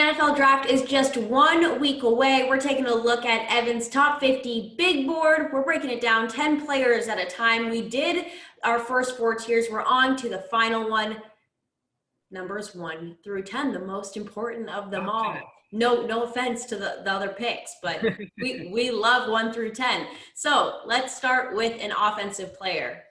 NFL draft is just 1 week away. We're taking a look at Evan's top 50 big board. We're breaking it down 10 players at a time. We did our first 4 tiers. We're on to the final one. Numbers 1 through 10, the most important of them all. No offense to the other picks, but we love 1 through 10. So let's start with an offensive player.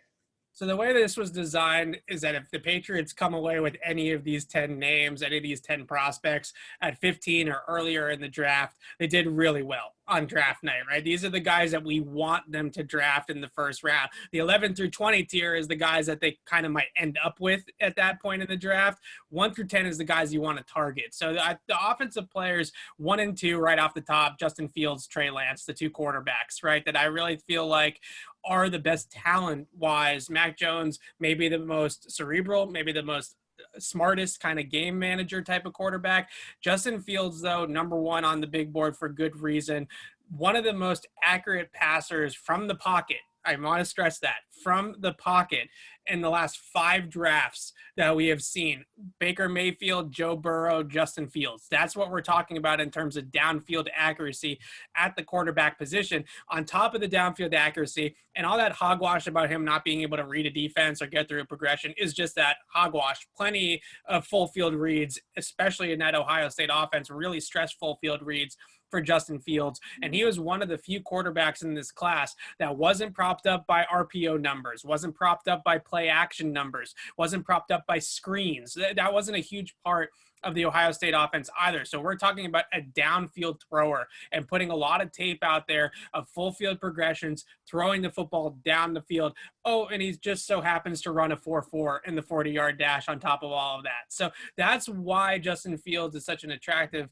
So the way this was designed is that if the Patriots come away with any of these 10 names, any of these 10 prospects at 15 or earlier in the draft, they did really well on draft night, right? These are the guys that we want them to draft in the first round. The 11 through 20 tier is the guys that they kind of might end up with at that point in the draft. 1 through 10 is the guys you want to target. So the offensive players 1 and 2 right off the top, Justin Fields, Trey Lance, the 2 quarterbacks, right? That I really feel like are the best talent-wise. Mac Jones may be the most cerebral, maybe the most smartest kind of game manager type of quarterback. Justin Fields, though, number 1 on the big board for good reason. One of the most accurate passers from the pocket. I want to stress that, from the pocket in the last 5 drafts that we have seen. Baker Mayfield, Joe Burrow, Justin Fields. That's what we're talking about in terms of downfield accuracy at the quarterback position. On top of the downfield accuracy and all that hogwash about him not being able to read a defense or get through a progression is just that hogwash. Plenty of full field reads, especially in that Ohio State offense, really stressful field reads for Justin Fields. And he was one of the few quarterbacks in this class that wasn't propped up by RPO numbers, wasn't propped up by play action numbers, wasn't propped up by screens. That wasn't a huge part of the Ohio State offense either. So we're talking about a downfield thrower and putting a lot of tape out there of full field progressions, throwing the football down the field. Oh, and he just so happens to run a 4.4 in the 40-yard dash on top of all of that. So that's why Justin Fields is such an attractive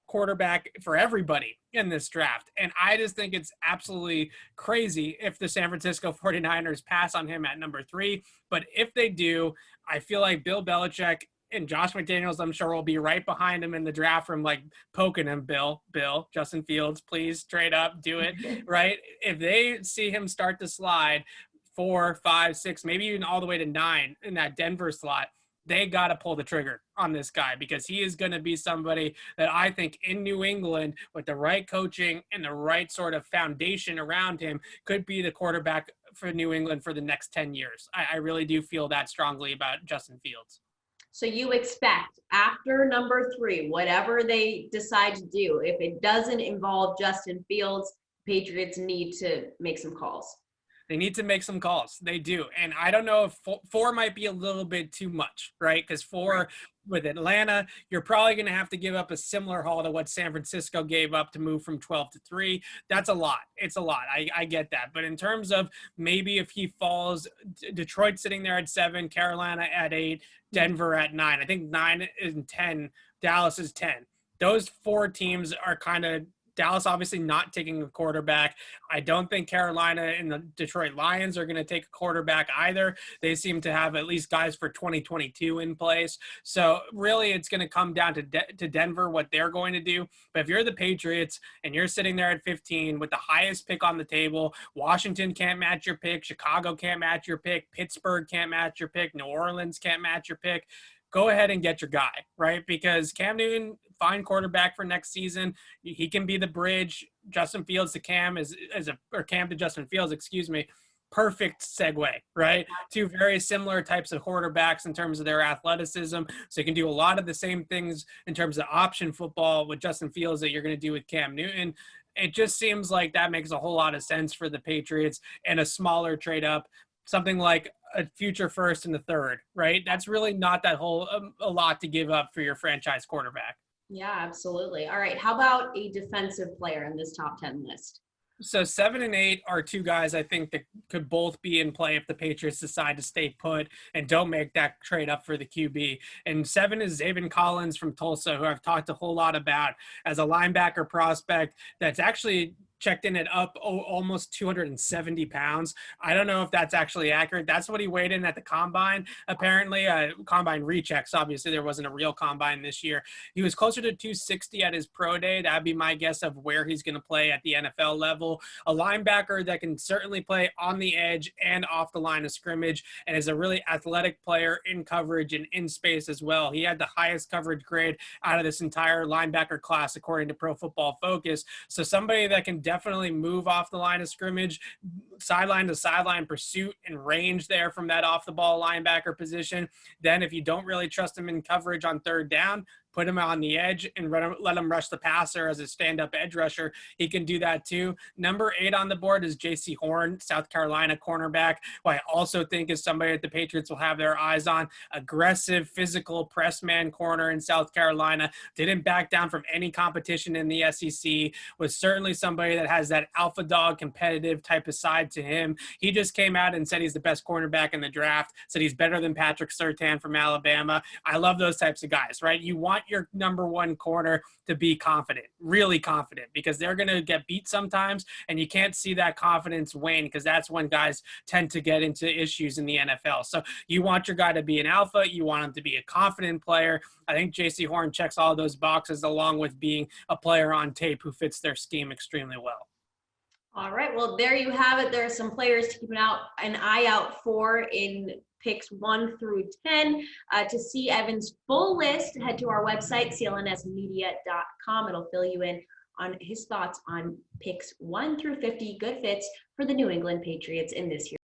quarterback for everybody in this draft. And I just think it's absolutely crazy if the San Francisco 49ers pass on him at number 3. But if they do, I feel like Bill Belichick and Josh McDaniels, I'm sure, will be right behind him in the draft room, like poking him, Bill, Justin Fields, please trade up, do it, right? If they see him start to slide 4, 5, 6, maybe even all the way to 9 in that Denver slot, they got to pull the trigger on this guy because he is going to be somebody that I think in New England with the right coaching and the right sort of foundation around him could be the quarterback for New England for the next 10 years. I really do feel that strongly about Justin Fields. So you expect after number 3, whatever they decide to do, if it doesn't involve Justin Fields, Patriots need to make some calls. They need to make some calls. They do. And I don't know if 4 might be a little bit too much, right? Because 4 with Atlanta, you're probably going to have to give up a similar haul to what San Francisco gave up to move from 12 to 3. That's a lot. It's a lot. I get that. But in terms of maybe if he falls, Detroit sitting there at 7, Carolina at 8, Denver at 9. I think 9 and 10, Dallas is 10. Those 4 teams are kind of Dallas obviously not taking a quarterback. I don't think Carolina and the Detroit Lions are going to take a quarterback either. They seem to have at least guys for 2022 in place. So really it's going to come down to Denver, what they're going to do. But if you're the Patriots and you're sitting there at 15 with the highest pick on the table, Washington can't match your pick, Chicago can't match your pick, Pittsburgh can't match your pick, New Orleans can't match your pick, go ahead and get your guy, right? Because Cam Newton, fine quarterback for next season. He can be the bridge. Justin Fields to Cam or Cam to Justin Fields, perfect segue, right? 2 very similar types of quarterbacks in terms of their athleticism. So you can do a lot of the same things in terms of option football with Justin Fields that you're going to do with Cam Newton. It just seems like that makes a whole lot of sense for the Patriots and a smaller trade up. Something like a future first and a 3rd, right? That's really not that whole a lot to give up for your franchise quarterback. Yeah, absolutely. All right. How about a defensive player in this top 10 list? So 7 and 8 are 2 guys I think that could both be in play if the Patriots decide to stay put and don't make that trade up for the QB. And 7 is Zaven Collins from Tulsa, who I've talked a whole lot about as a linebacker prospect that's actually checked in at almost 270 pounds. I don't know if that's actually accurate. That's what he weighed in at the combine. Apparently, combine rechecks. Obviously, there wasn't a real combine this year. He was closer to 260 at his pro day. That'd be my guess of where he's going to play at the NFL level. A linebacker that can certainly play on the edge and off the line of scrimmage, and is a really athletic player in coverage and in space as well. He had the highest coverage grade out of this entire linebacker class, according to Pro Football Focus. So somebody that can definitely move off the line of scrimmage, sideline to sideline pursuit and range there from that off the ball linebacker position. Then if you don't really trust him in coverage on third down, put him on the edge and let him rush the passer as a stand-up edge rusher. He can do that too. Number 8 on the board is J.C. Horn, South Carolina cornerback, who I also think is somebody that the Patriots will have their eyes on. Aggressive, physical press man corner in South Carolina. Didn't back down from any competition in the SEC. Was certainly somebody that has that alpha dog competitive type of side to him. He just came out and said he's the best cornerback in the draft, said he's better than Patrick Surtain from Alabama. I love those types of guys, right? You want your number 1 corner to be confident, really confident, because they're going to get beat sometimes, and you can't see that confidence wane, because that's when guys tend to get into issues in the NFL. So you want your guy to be an alpha. You want him to be a confident player. I think J.C. Horn checks all those boxes, along with being a player on tape who fits their scheme extremely well. All right, well, there you have it. There are some players to keep an eye out for in picks 1 through 10. To see Evan's full list, head to our website, clnsmedia.com. It'll fill you in on his thoughts on picks 1 through 50 good fits for the New England Patriots in this year's